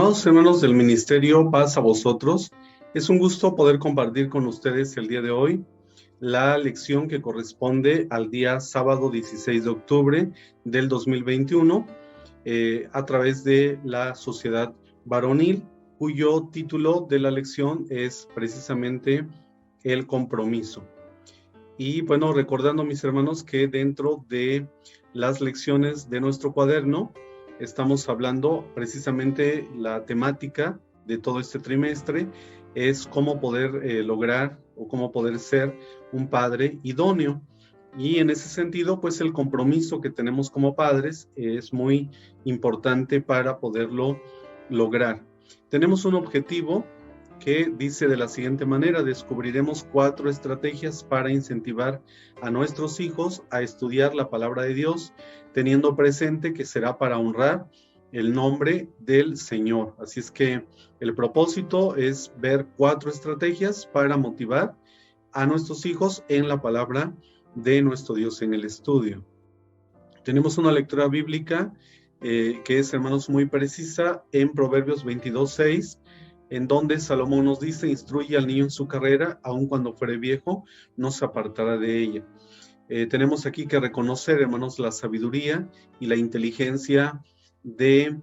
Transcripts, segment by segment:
Amados hermanos del Ministerio, paz a vosotros. Es un gusto poder compartir con ustedes el día de hoy la lección que corresponde al día sábado 16 de octubre del 2021 a través de la Sociedad Varonil, cuyo título de la lección es precisamente el compromiso. Y bueno, recordando, mis hermanos, que dentro de las lecciones de nuestro cuaderno estamos hablando precisamente la temática de todo este trimestre es cómo poder lograr o cómo poder ser un padre idóneo. Y en ese sentido, pues el compromiso que tenemos como padres es muy importante para poderlo lograr. Tenemos un objetivo que dice de la siguiente manera: descubriremos 4 estrategias para incentivar a nuestros hijos a estudiar la palabra de Dios, teniendo presente que será para honrar el nombre del Señor. Así es que el propósito es ver 4 estrategias para motivar a nuestros hijos en la palabra de nuestro Dios, en el estudio. Tenemos una lectura bíblica que es, hermanos, muy precisa en Proverbios 22:6, en donde Salomón nos dice: instruye al niño en su carrera, aun cuando fuere viejo, no se apartará de ella. Tenemos aquí que reconocer, hermanos, la sabiduría y la inteligencia de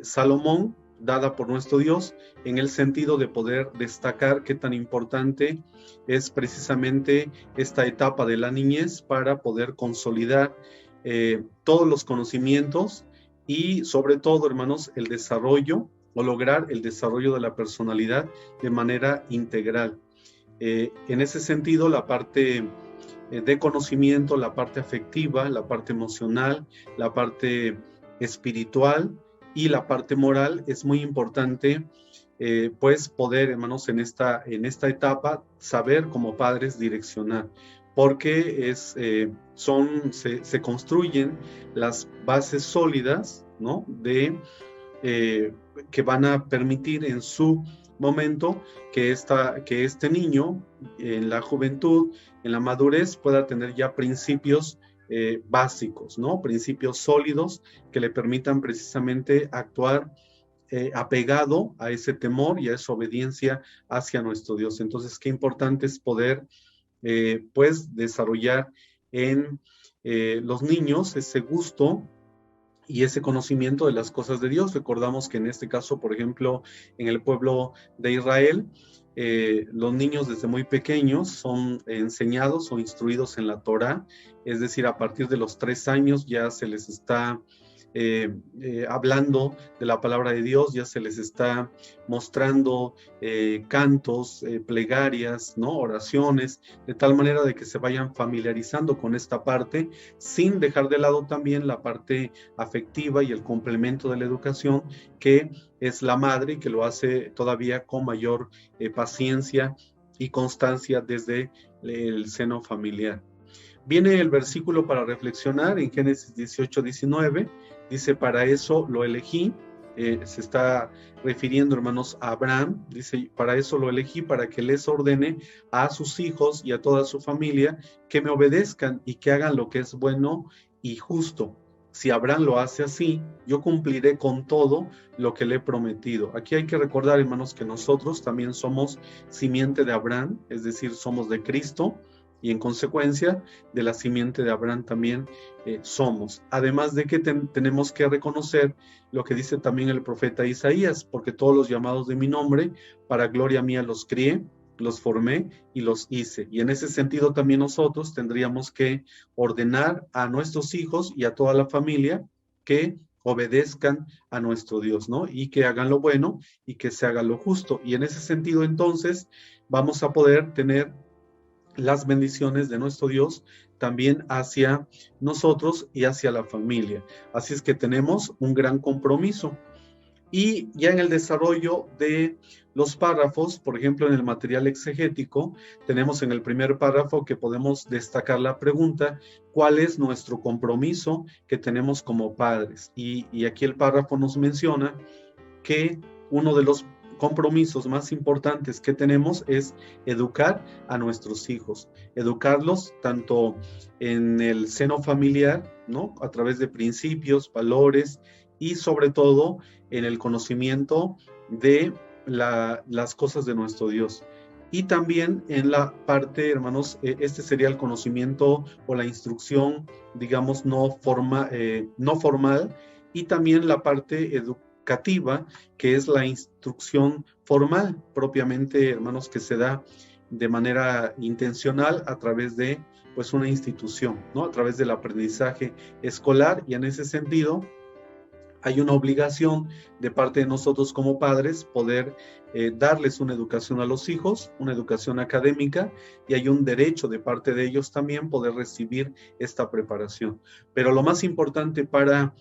Salomón, dada por nuestro Dios, en el sentido de poder destacar qué tan importante es precisamente esta etapa de la niñez para poder consolidar todos los conocimientos y, sobre todo, hermanos, el desarrollo o lograr el desarrollo de la personalidad de manera integral. En ese sentido, la parte de conocimiento, la parte afectiva, la parte emocional, la parte espiritual y la parte moral es muy importante, pues poder, hermanos, en esta etapa saber como padres direccionar, porque se construyen las bases sólidas, ¿no?, que van a permitir en su momento que este niño en la juventud, en la madurez, pueda tener ya principios básicos, ¿no?, principios sólidos que le permitan precisamente actuar apegado a ese temor y a esa obediencia hacia nuestro Dios. Entonces, qué importante es poder pues desarrollar en los niños ese gusto y ese conocimiento de las cosas de Dios. Recordamos que en este caso, por ejemplo, en el pueblo de Israel, los niños desde muy pequeños son enseñados o instruidos en la Torá, es decir, a partir de los 3 años ya se les está hablando de la palabra de Dios, ya se les está mostrando cantos, plegarias, ¿no?, oraciones, de tal manera de que se vayan familiarizando con esta parte, sin dejar de lado también la parte afectiva y el complemento de la educación, que es la madre, y que lo hace todavía con mayor paciencia y constancia desde el seno familiar. Viene el versículo para reflexionar en Génesis 18:19, dice: para eso lo elegí. Se está refiriendo, hermanos, a Abraham. Dice: para eso lo elegí, para que les ordene a sus hijos y a toda su familia que me obedezcan y que hagan lo que es bueno y justo. Si Abraham lo hace así, yo cumpliré con todo lo que le he prometido. Aquí hay que recordar, hermanos, que nosotros también somos simiente de Abraham, es decir, somos de Cristo, y en consecuencia de la simiente de Abraham también somos. Además de que tenemos que reconocer lo que dice también el profeta Isaías: porque todos los llamados de mi nombre, para gloria mía los crié, los formé y los hice. Y en ese sentido también nosotros tendríamos que ordenar a nuestros hijos y a toda la familia que obedezcan a nuestro Dios, ¿no?, y que hagan lo bueno y que se haga lo justo. Y en ese sentido, entonces, vamos a poder tener las bendiciones de nuestro Dios también hacia nosotros y hacia la familia. Así es que tenemos un gran compromiso. Y ya en el desarrollo de los párrafos, por ejemplo, en el material exegético, tenemos en el primer párrafo que podemos destacar la pregunta: ¿cuál es nuestro compromiso que tenemos como padres? Y aquí el párrafo nos menciona que uno de los compromisos más importantes que tenemos es educar a nuestros hijos, educarlos tanto en el seno familiar, ¿no?, a través de principios, valores, y sobre todo en el conocimiento de las cosas de nuestro Dios. Y también en la parte, hermanos, este sería el conocimiento o la instrucción, digamos, no formal, y también la parte educativa, que es la instrucción formal, propiamente, hermanos, que se da de manera intencional a través de, pues, una institución, ¿no? A través del aprendizaje escolar, y en ese sentido hay una obligación de parte de nosotros como padres poder darles una educación a los hijos, una educación académica, y hay un derecho de parte de ellos también poder recibir esta preparación. Pero lo más importante para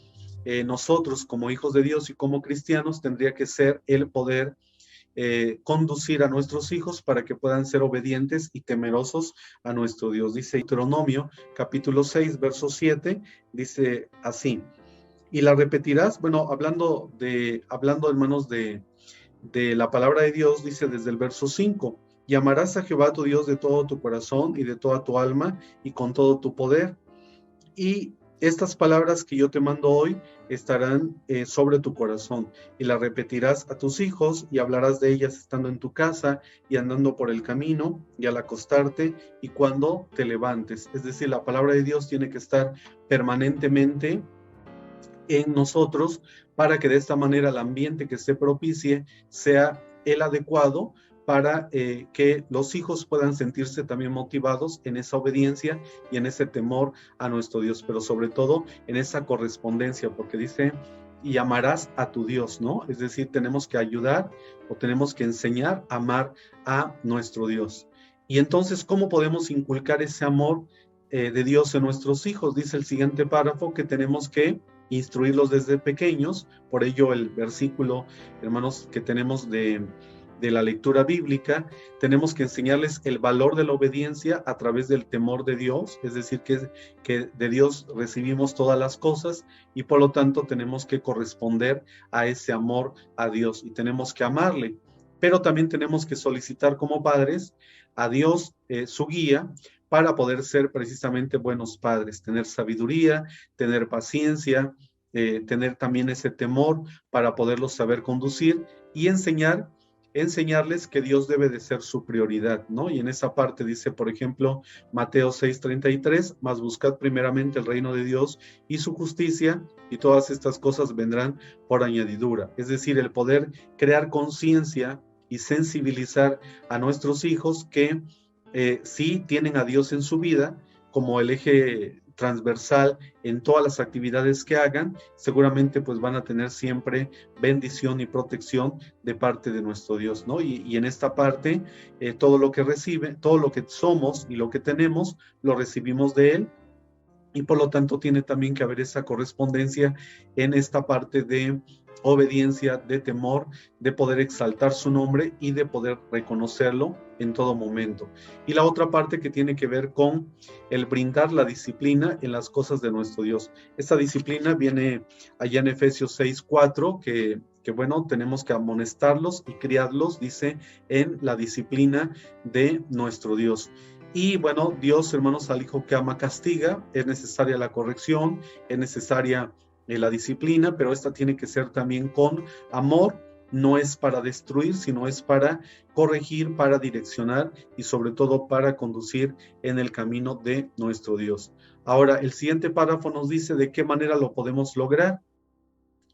nosotros como hijos de Dios y como cristianos tendría que ser el poder conducir a nuestros hijos para que puedan ser obedientes y temerosos a nuestro Dios. Dice Deuteronomio capítulo 6, verso 7, dice así: y la repetirás, bueno, hablando hermanos de la palabra de Dios, dice desde el verso 5, y amarás a Jehová tu Dios de todo tu corazón y de toda tu alma y con todo tu poder. Y estas palabras que yo te mando hoy estarán sobre tu corazón, y las repetirás a tus hijos y hablarás de ellas estando en tu casa y andando por el camino y al acostarte y cuando te levantes. Es decir, la palabra de Dios tiene que estar permanentemente en nosotros para que de esta manera el ambiente que se propicie sea el adecuado para que los hijos puedan sentirse también motivados en esa obediencia y en ese temor a nuestro Dios, pero sobre todo en esa correspondencia, porque dice, y amarás a tu Dios, ¿no? Es decir, tenemos que ayudar o tenemos que enseñar a amar a nuestro Dios. Y entonces, ¿cómo podemos inculcar ese amor de Dios en nuestros hijos? Dice el siguiente párrafo que tenemos que instruirlos desde pequeños. Por ello el versículo, hermanos, que tenemos de la lectura bíblica, tenemos que enseñarles el valor de la obediencia a través del temor de Dios, es decir, que de Dios recibimos todas las cosas y por lo tanto tenemos que corresponder a ese amor a Dios y tenemos que amarle, pero también tenemos que solicitar como padres a Dios su guía para poder ser precisamente buenos padres, tener sabiduría, tener paciencia, tener también ese temor para poderlos saber conducir y enseñarles que Dios debe de ser su prioridad, ¿no? Y en esa parte dice, por ejemplo, Mateo 6:33, mas buscad primeramente el reino de Dios y su justicia, y todas estas cosas vendrán por añadidura. Es decir, el poder crear conciencia y sensibilizar a nuestros hijos que sí tienen a Dios en su vida como el eje transversal en todas las actividades que hagan, seguramente pues van a tener siempre bendición y protección de parte de nuestro Dios, ¿no? Y en esta parte, todo lo que somos y lo que tenemos, lo recibimos de Él, y por lo tanto tiene también que haber esa correspondencia en esta parte de obediencia, de temor, de poder exaltar su nombre y de poder reconocerlo en todo momento. Y la otra parte que tiene que ver con el brindar la disciplina en las cosas de nuestro Dios. Esta disciplina viene allá en Efesios 6:4, que bueno, tenemos que amonestarlos y criarlos, dice, en la disciplina de nuestro Dios. Y bueno, Dios, hermanos, al hijo que ama castiga, es necesaria la corrección, es necesaria la disciplina, pero esta tiene que ser también con amor, no es para destruir, sino es para corregir, para direccionar y sobre todo para conducir en el camino de nuestro Dios. Ahora, el siguiente párrafo nos dice de qué manera lo podemos lograr.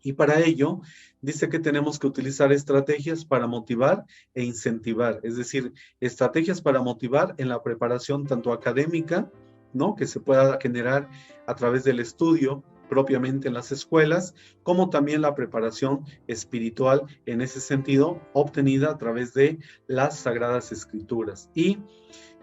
Y para ello, dice que tenemos que utilizar estrategias para motivar e incentivar, es decir, estrategias para motivar en la preparación tanto académica, ¿no?, que se pueda generar a través del estudio propiamente en las escuelas, como también la preparación espiritual en ese sentido, obtenida a través de las Sagradas Escrituras. Y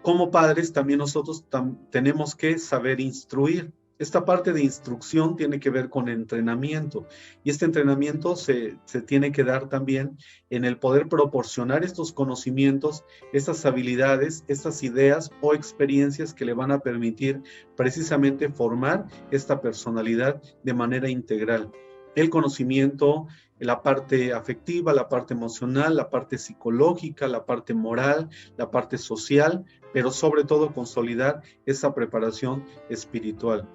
como padres también nosotros tenemos que saber instruir. Esta parte de instrucción tiene que ver con entrenamiento y este entrenamiento se tiene que dar también en el poder proporcionar estos conocimientos, estas habilidades, estas ideas o experiencias que le van a permitir precisamente formar esta personalidad de manera integral. El conocimiento, la parte afectiva, la parte emocional, la parte psicológica, la parte moral, la parte social, pero sobre todo consolidar esa preparación espiritual.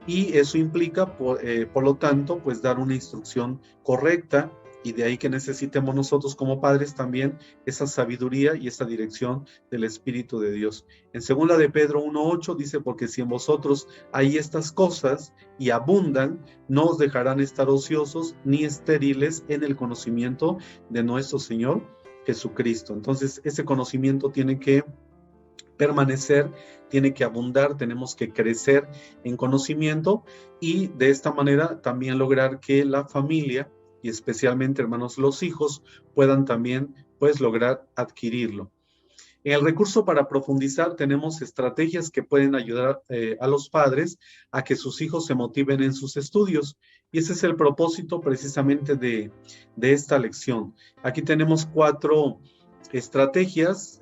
Y eso implica, por lo tanto, pues dar una instrucción correcta Y de ahí que necesitemos nosotros como padres también esa sabiduría y esa dirección del Espíritu de Dios. En 2 de Pedro 1:8 dice, porque si en vosotros hay estas cosas y abundan, no os dejarán estar ociosos ni estériles en el conocimiento de nuestro Señor Jesucristo. Entonces, ese conocimiento tiene que permanecer, tiene que abundar, tenemos que crecer en conocimiento y de esta manera también lograr que la familia y especialmente, hermanos, los hijos puedan también, pues, lograr adquirirlo. En el recurso para profundizar tenemos estrategias que pueden ayudar a los padres a que sus hijos se motiven en sus estudios. Y ese es el propósito precisamente de esta lección. Aquí tenemos 4 estrategias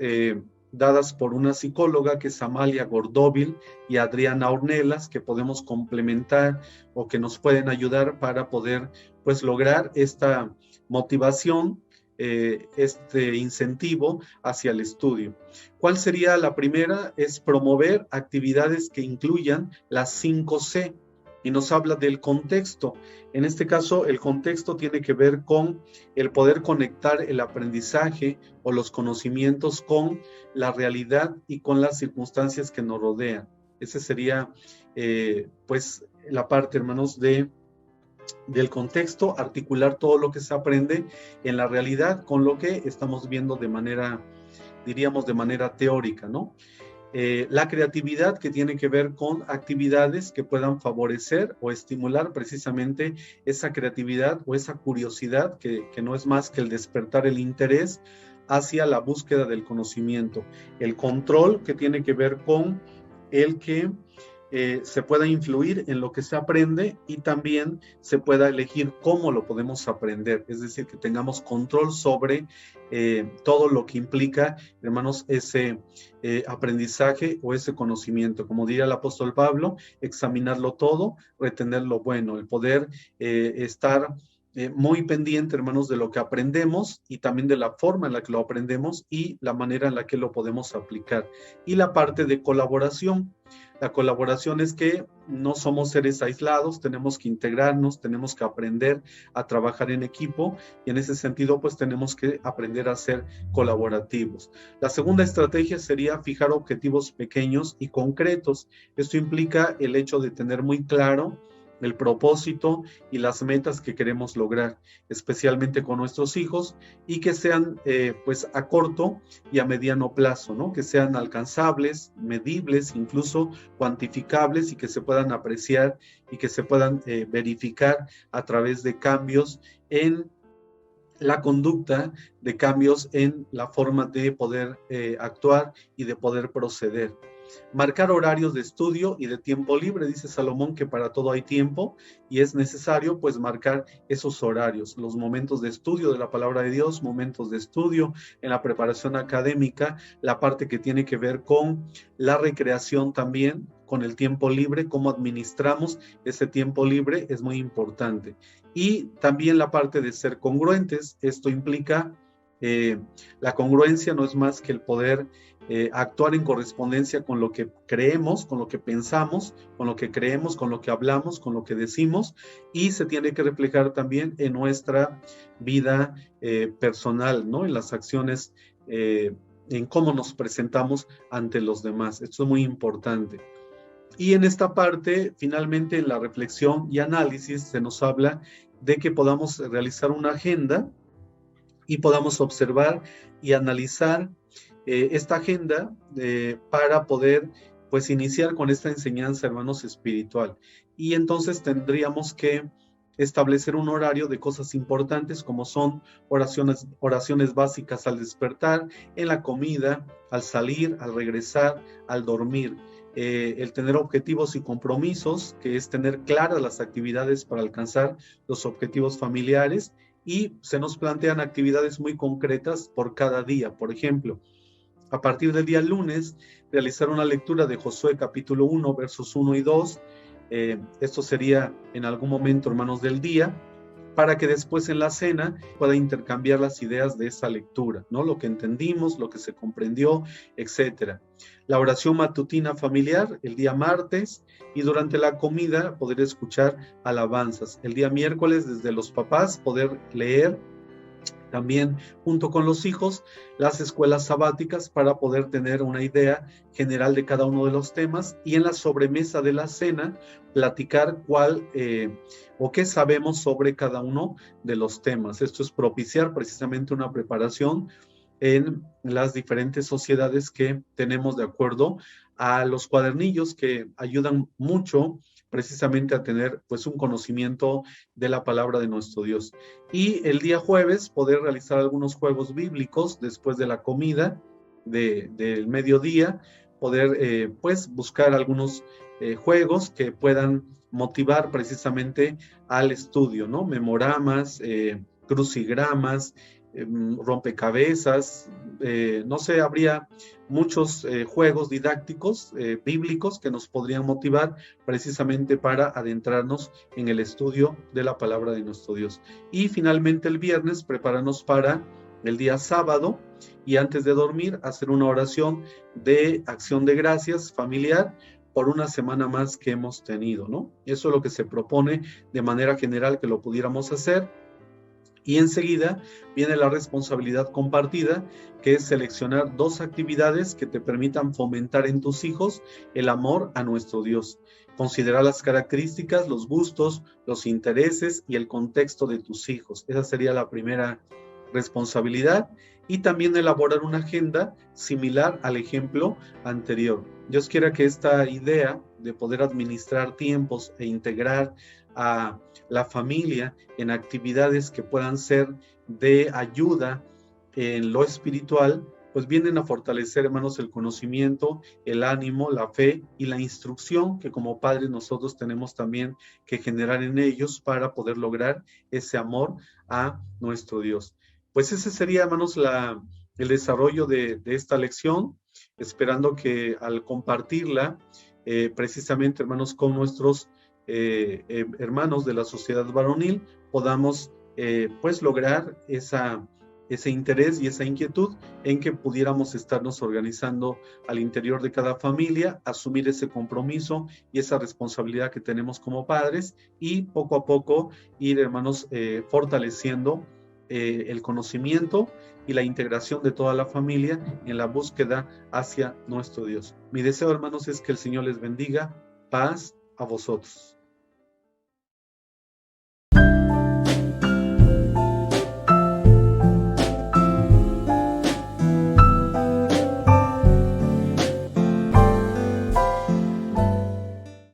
dadas por una psicóloga que es Amalia Gordóvil y Adriana Ornelas, que podemos complementar o que nos pueden ayudar para poder, pues, lograr esta motivación, este incentivo hacia el estudio. ¿Cuál sería la primera? Es promover actividades que incluyan las 5C y nos habla del contexto. En este caso, el contexto tiene que ver con el poder conectar el aprendizaje o los conocimientos con la realidad y con las circunstancias que nos rodean. Esa sería, pues, la parte, hermanos, del contexto, articular todo lo que se aprende en la realidad con lo que estamos viendo de manera, diríamos, de manera teórica, ¿no? La creatividad, que tiene que ver con actividades que puedan favorecer o estimular precisamente esa creatividad o esa curiosidad que no es más que el despertar el interés hacia la búsqueda del conocimiento. El control, que tiene que ver con el que se pueda influir en lo que se aprende y también se pueda elegir cómo lo podemos aprender, es decir, que tengamos control sobre todo lo que implica, hermanos, ese aprendizaje o ese conocimiento. Como diría el apóstol Pablo, examinarlo todo, retener lo bueno, el poder estar muy pendiente, hermanos, de lo que aprendemos y también de la forma en la que lo aprendemos y la manera en la que lo podemos aplicar. Y la parte de colaboración. La colaboración es que no somos seres aislados, tenemos que integrarnos, tenemos que aprender a trabajar en equipo y en ese sentido, pues, tenemos que aprender a ser colaborativos. La segunda estrategia sería fijar objetivos pequeños y concretos. Esto implica el hecho de tener muy claro el propósito y las metas que queremos lograr, especialmente con nuestros hijos, y que sean pues a corto y a mediano plazo, ¿no? Que sean alcanzables, medibles, incluso cuantificables y que se puedan apreciar y que se puedan verificar a través de cambios en la conducta, de cambios en la forma de poder actuar y de poder proceder. Marcar horarios de estudio y de tiempo libre. Dice Salomón que para todo hay tiempo y es necesario, pues, marcar esos horarios, los momentos de estudio de la palabra de Dios, momentos de estudio en la preparación académica, la parte que tiene que ver con la recreación también, con el tiempo libre, cómo administramos ese tiempo libre es muy importante. Y también la parte de ser congruentes. Esto implica la congruencia no es más que el poder actuar en correspondencia con lo que creemos, con lo que pensamos, con lo que creemos, con lo que hablamos, con lo que decimos, y se tiene que reflejar también en nuestra vida personal, ¿no? En las acciones, en cómo nos presentamos ante los demás. Esto es muy importante. Y en esta parte, finalmente, en la reflexión y análisis, se nos habla de que podamos realizar una agenda y podamos observar y analizar esta agenda para poder, pues, iniciar con esta enseñanza, hermanos, espiritual. Y entonces tendríamos que establecer un horario de cosas importantes como son oraciones básicas al despertar, en la comida, al salir, al regresar, al dormir. El tener objetivos y compromisos, que es tener claras las actividades para alcanzar los objetivos familiares, y se nos plantean actividades muy concretas por cada día. Por ejemplo, a partir del día lunes, realizar una lectura de Josué capítulo 1, versos 1 y 2. Esto sería en algún momento, hermanos, del día. para que después en la cena pueda intercambiar las ideas de esa lectura, ¿no? Lo que entendimos, lo que se comprendió, etcétera. La oración matutina familiar el día martes, y durante la comida poder escuchar alabanzas. El día miércoles, desde los papás, poder leer también junto con los hijos las escuelas sabáticas para poder tener una idea general de cada uno de los temas, y en la sobremesa de la cena platicar cuál o qué sabemos sobre cada uno de los temas. Esto es propiciar precisamente una preparación en las diferentes sociedades que tenemos de acuerdo a los cuadernillos, que ayudan mucho precisamente a tener pues un conocimiento de la palabra de nuestro Dios. Y el día jueves poder realizar algunos juegos bíblicos después de la comida del mediodía, poder pues buscar algunos juegos que puedan motivar precisamente al estudio, ¿no? Memoramas, crucigramas, rompecabezas, no sé, habría muchos juegos didácticos bíblicos que nos podrían motivar precisamente para adentrarnos en el estudio de la palabra de nuestro Dios. Y finalmente el viernes prepararnos para el día sábado, y antes de dormir hacer una oración de acción de gracias familiar por una semana más que hemos tenido, ¿no? Eso es lo que se propone de manera general que lo pudiéramos hacer. Y enseguida viene la responsabilidad compartida, que es seleccionar 2 actividades que te permitan fomentar en tus hijos el amor a nuestro Dios. Considerar las características, los gustos, los intereses y el contexto de tus hijos. Esa sería la primera responsabilidad. Y también elaborar una agenda similar al ejemplo anterior. Dios quiera que esta idea de poder administrar tiempos e integrar a la familia en actividades que puedan ser de ayuda en lo espiritual, pues vienen a fortalecer, hermanos, el conocimiento, el ánimo, la fe y la instrucción que como padres nosotros tenemos también que generar en ellos para poder lograr ese amor a nuestro Dios. Pues ese sería, hermanos, el desarrollo de esta lección, esperando que al compartirla, precisamente, hermanos, con nuestros hermanos de la sociedad varonil, podamos pues lograr ese interés y esa inquietud en que pudiéramos estarnos organizando al interior de cada familia, asumir ese compromiso y esa responsabilidad que tenemos como padres, y poco a poco ir, hermanos, fortaleciendo el conocimiento y la integración de toda la familia en la búsqueda hacia nuestro Dios. Mi deseo, hermanos, es que el Señor les bendiga. Paz a vosotros.